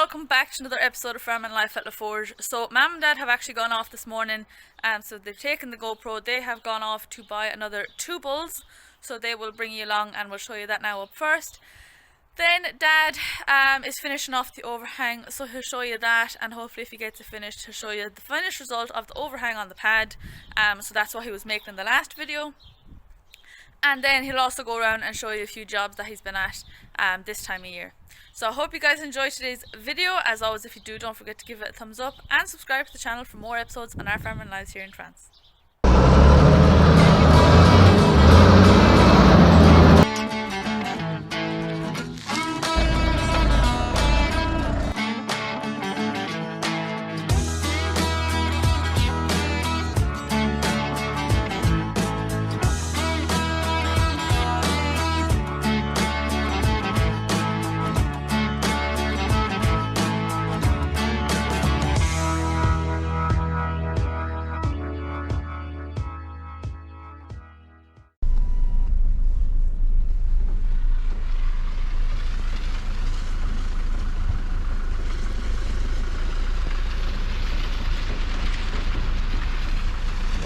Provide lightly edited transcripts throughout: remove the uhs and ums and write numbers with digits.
welcome back to another episode of Farm and Life at La Forge. So Mam and Dad have actually gone off this morning, so they've taken the GoPro. They have gone off to buy another 2 bulls, so they will bring you along and we'll show you that now up first. Then Dad is finishing off the overhang, so he'll show you that, and hopefully if he gets it finished he'll show you the finished result of the overhang on the pad. So that's what he was making in the last video. And then he'll also go around and show you a few jobs that he's been at this time of year. So I hope you guys enjoyed today's video. As always, if you do, don't forget to give it a thumbs up and subscribe to the channel for more episodes on our farming lives here in France.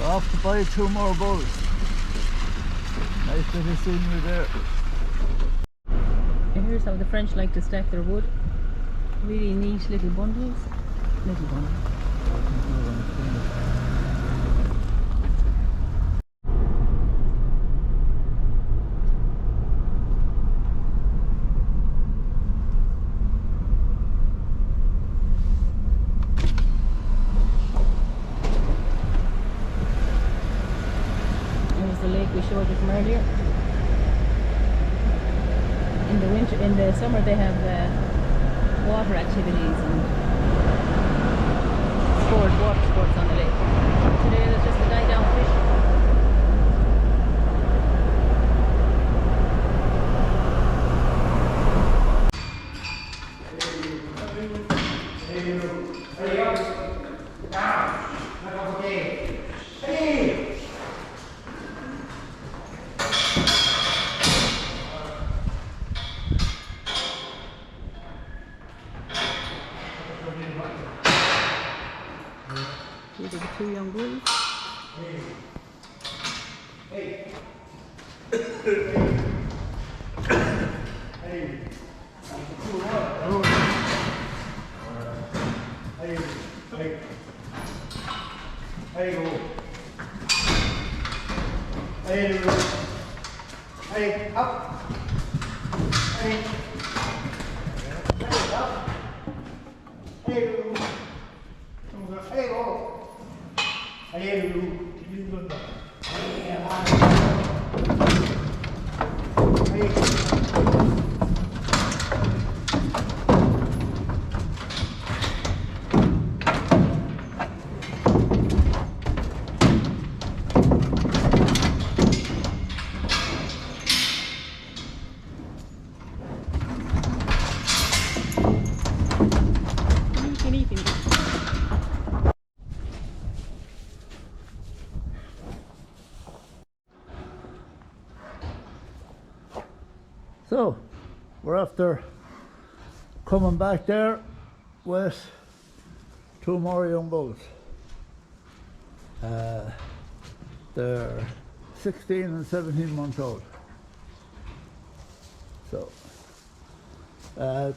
Off to buy 2 more bulls. Nice to have seen you there. And here's how the French like to stack their wood. Really neat little bundles. Little bundles. The lake we showed you from earlier. In the summer they have water activities and water sports on the lake. Today there's just a guy down fishing. These are the 2 young bulls. Hey, up. Hey. Up. Hey, hey, go. Hey, So, we're after coming back there with 2 more young bulls. They're 16 and 17 months old. So,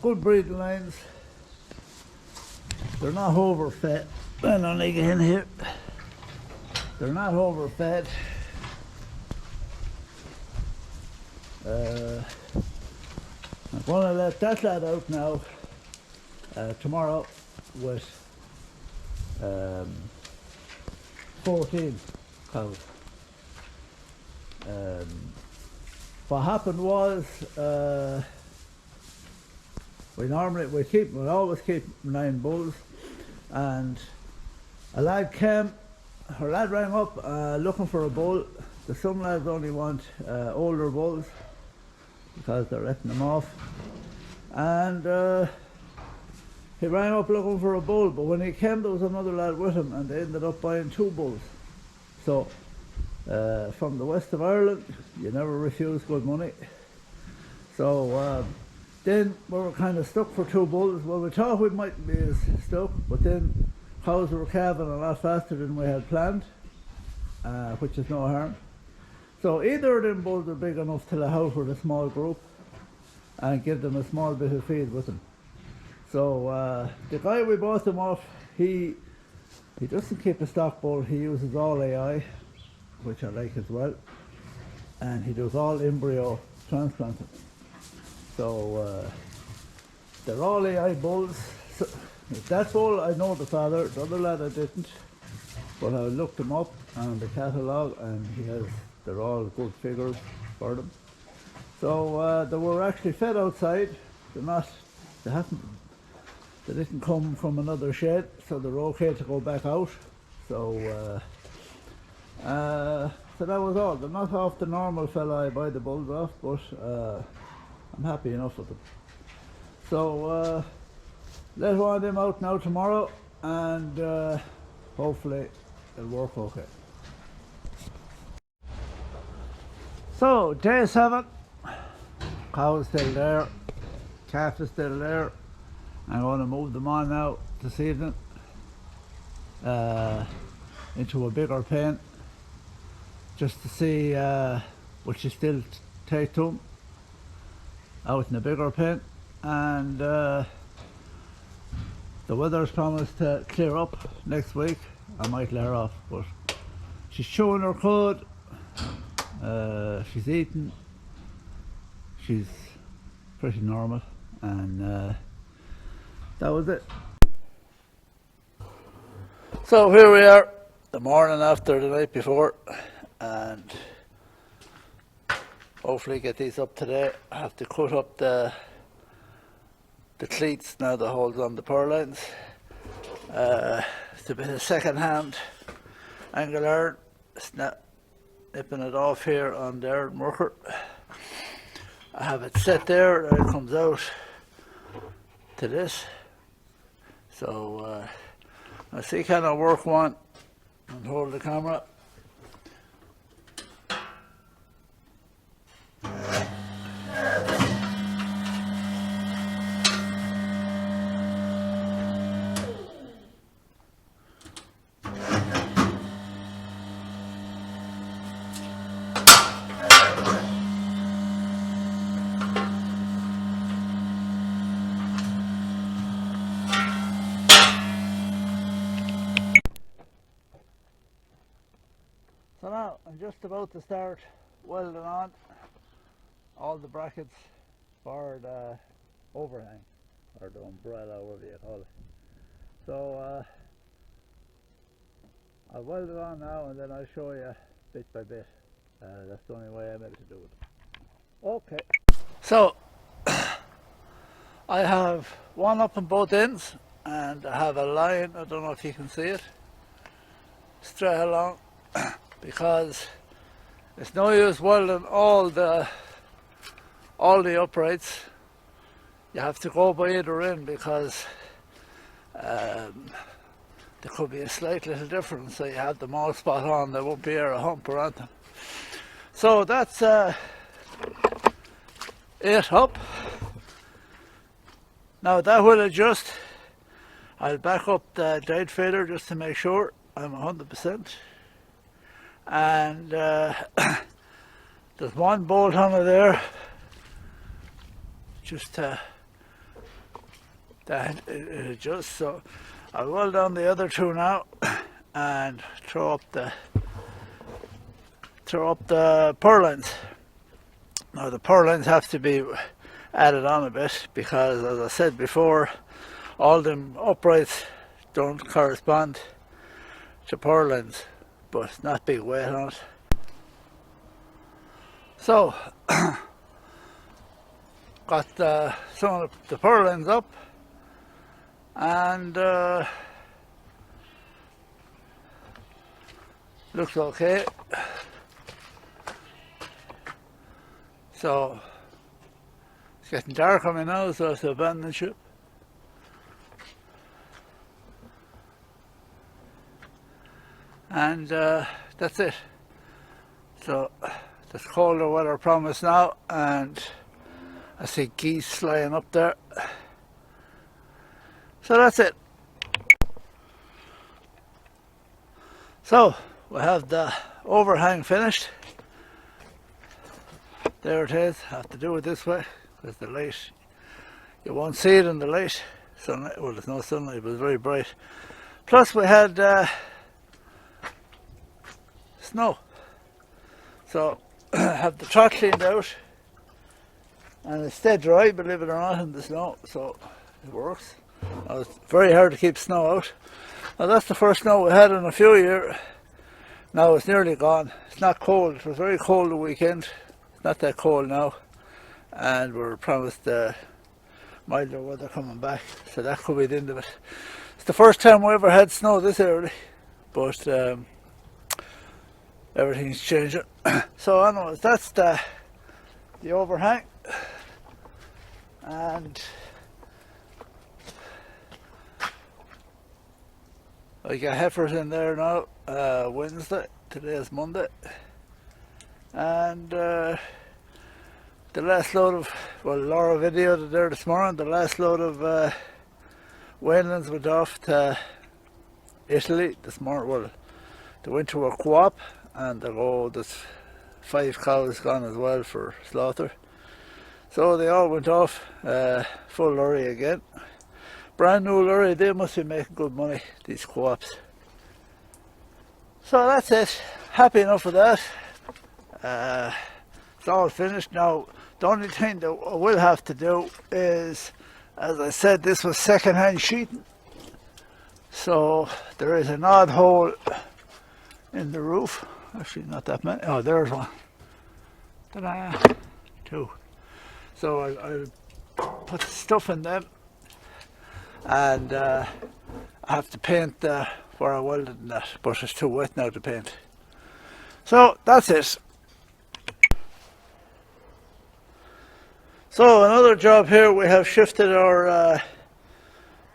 good breeding lines. They're not overfed. And on again here, they're not overfed. I'm going to let that lad out now tomorrow with 14 cows. What happened was we always keep 9 bulls, and a lad rang up looking for a bull. Some lads only want older bulls because they're letting them off, and he rang up looking for a bull, but when he came there was another lad with him and they ended up buying 2 bulls. So from the west of Ireland, you never refuse good money. So then we were kind of stuck for 2 bulls. Well, we thought we mightn't be as stuck, but then cows were calving a lot faster than we had planned, which is no harm. So either of them bulls are big enough to let out with a small group and give them a small bit of feed with them. So the guy we bought them off, he doesn't keep a stock bull, he uses all AI, which I like as well, and he does all embryo transplanting. So they're all AI bulls. So, that bull I know the father, the other lad I didn't, but I looked them up on the catalogue and they're all good figures for them. So they were actually fed outside. They didn't come from another shed, so they're okay to go back out. So so that was all. They're not off the normal fella I buy the bulls off, but I'm happy enough with them. So let one of them out now tomorrow, and hopefully it'll work okay. So day 7, cow's still there, calf is still there. I'm going to move them on now this evening into a bigger pen, just to see would she still take to them out in a bigger pen. And the weather's promised to clear up next week. I might let her off, but she's chewing her cud, she's eating, she's pretty normal, and that was it. So here we are, the morning after the night before, and hopefully get these up today. I have to cut up the cleats now that holds on the purlines. It's a bit of second-hand angle iron, nipping it off here on the iron worker. I have it set there, and it comes out to this. So I see can I work one and hold the camera. So now I'm just about to start welding on all the brackets for the overhang, or the umbrella, whatever you call it. So I'll weld it on now, and then I'll show you bit by bit. That's the only way I'm able to do it. Okay. So I have one up on both ends, and I have a line, I don't know if you can see it, straight along, because it's no use welding all the uprights. You have to go by either end, because there could be a slight little difference, so you have them all spot on, there won't be a hump or anything. So that's it up. Now that will adjust. I'll back up the guide fader just to make sure I'm 100%. And there's one bolt on it there, just that it adjusts. So I'll weld on the other two now and throw up the purlines. Now the purlines have to be added on a bit, because as I said before, all them uprights don't correspond to purlines, but it's not big weight on it. So got some of the purlines up, and looks okay. So it's getting dark on me now, so it's abandoned ship. And that's it. So there's colder weather promised now, and I see geese flying up there. So that's it. So we have the overhang finished. There it is. I have to do it this way because the light, you won't see it in the light. Sunlight, well, there's no sunlight, but it's very bright. Plus we had snow. So have the track cleaned out, and it's dead dry, believe it or not, in the snow, so it works. It's very hard to keep snow out. Now that's the first snow we had in a few years. Now it's nearly gone. It's not cold. It was very cold the weekend. It's not that cold now, and we're promised milder weather coming back, so that could be the end of it. It's the first time we ever had snow this early, but everything's changing. So anyways, that's the overhang, and I got heifers in there now. Wednesday, today is Monday, and the last load of, well, Laura videoed it there this morning, the last load of weanlings went off to Italy this morning. Well, they went to a co-op, and there's 5 cows gone as well for slaughter. So they all went off, full lorry again. Brand new lorry. They must be making good money, these co-ops. So that's it. Happy enough with that. It's all finished now. The only thing that I will have to do is, as I said, this was second-hand sheeting. So there is an odd hole in the roof. Actually, not that many. Oh, there's one. Ta-da! 2. So I'll put stuff in them, and I have to paint where I welded in that, but it's too wet now to paint. So that's it. So another job here, we have shifted our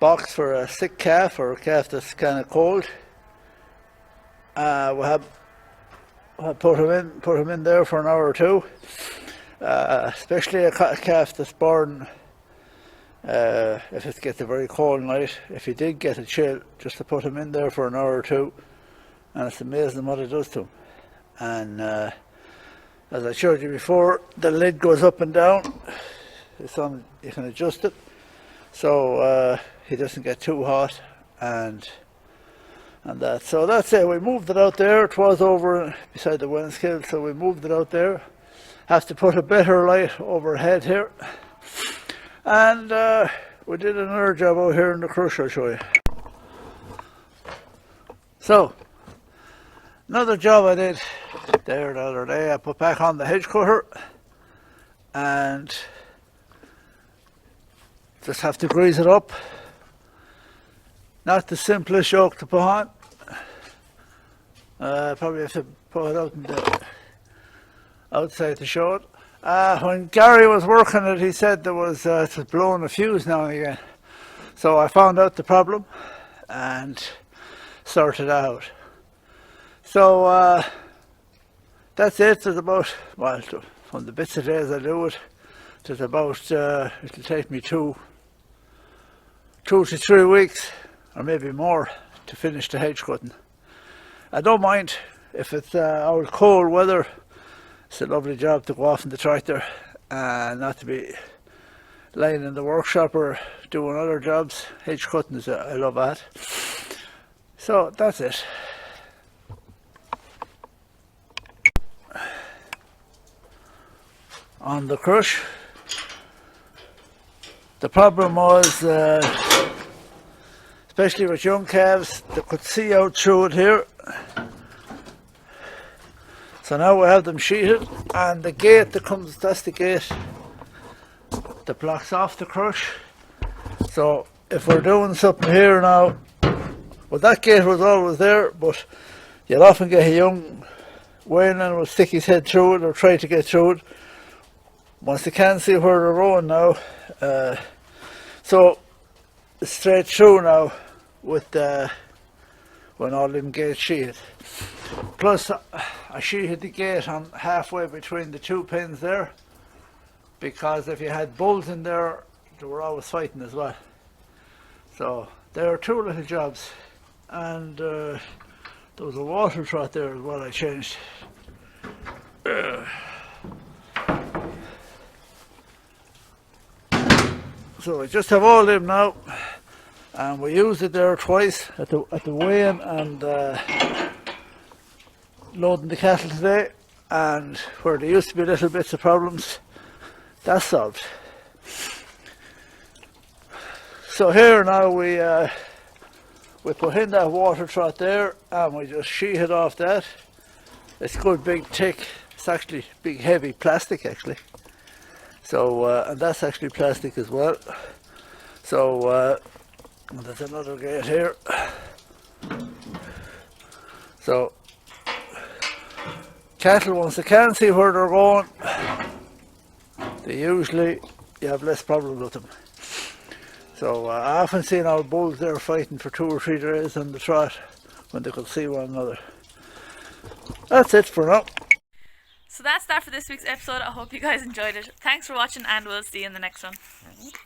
box for a sick calf, or a calf that's kind of cold. We have put him in there for an hour or two. Especially a calf that's born if it gets a very cold night. If he did get a chill, just to put him in there for an hour or two, and it's amazing what it does to him. And as I showed you before, the lid goes up and down. It's on, you can adjust it so he doesn't get too hot, and that. So that's it. We moved it out there. It was over beside the wind scale, so we moved it out there. Have to put a better light overhead here, and we did another job out here in the crush. I'll show you. So another job I did there the other day, I put back on the hedge cutter, and just have to grease it up. Not the simplest yoke to put on. Probably have to put it out in the outside to show it. When Gary was working it, he said there was blowing a fuse now and again. So I found out the problem and sorted out. So that's it. There's about, well, from the bits of days I do it, there's about, it'll take me 2 to 3 weeks, or maybe more, to finish the hedge cutting. I don't mind if it's our cold weather. It's a lovely job to go off in the tractor and not to be lying in the workshop or doing other jobs. Hedge cutting is I love that. So that's it. On the crush, the problem was, especially with young calves, they could see out through it here. So now we have them sheeted, and the gate that comes, that's the gate that blocks off the crush. So if we're doing something here now, well, that gate was always there, but you'll often get a young weanling will stick his head through it or try to get through it. Once they can't see where they're going now, so it's straight through now with when all them gates sheeted. Plus I sheeted the gate on halfway between the 2 pins there, because if you had bulls in there, they were always fighting as well. So there are 2 little jobs, and there was a water trot there as well I changed. So I just have all them now, and we used it there twice at the weigh-in and loading the cattle today, and where there used to be little bits of problems, that's solved. So here now we put in that water trot there, and we just sheet it off that. It's good big thick, it's actually big heavy plastic actually. So and that's actually plastic as well. So there's another gate here. So cattle, once they can't see where they're going, you have less problems with them. So I often seen our bulls there fighting for 2 or 3 days on the trot when they could see one another. That's it for now. So that's that for this week's episode. I hope you guys enjoyed it. Thanks for watching, and we'll see you in the next one.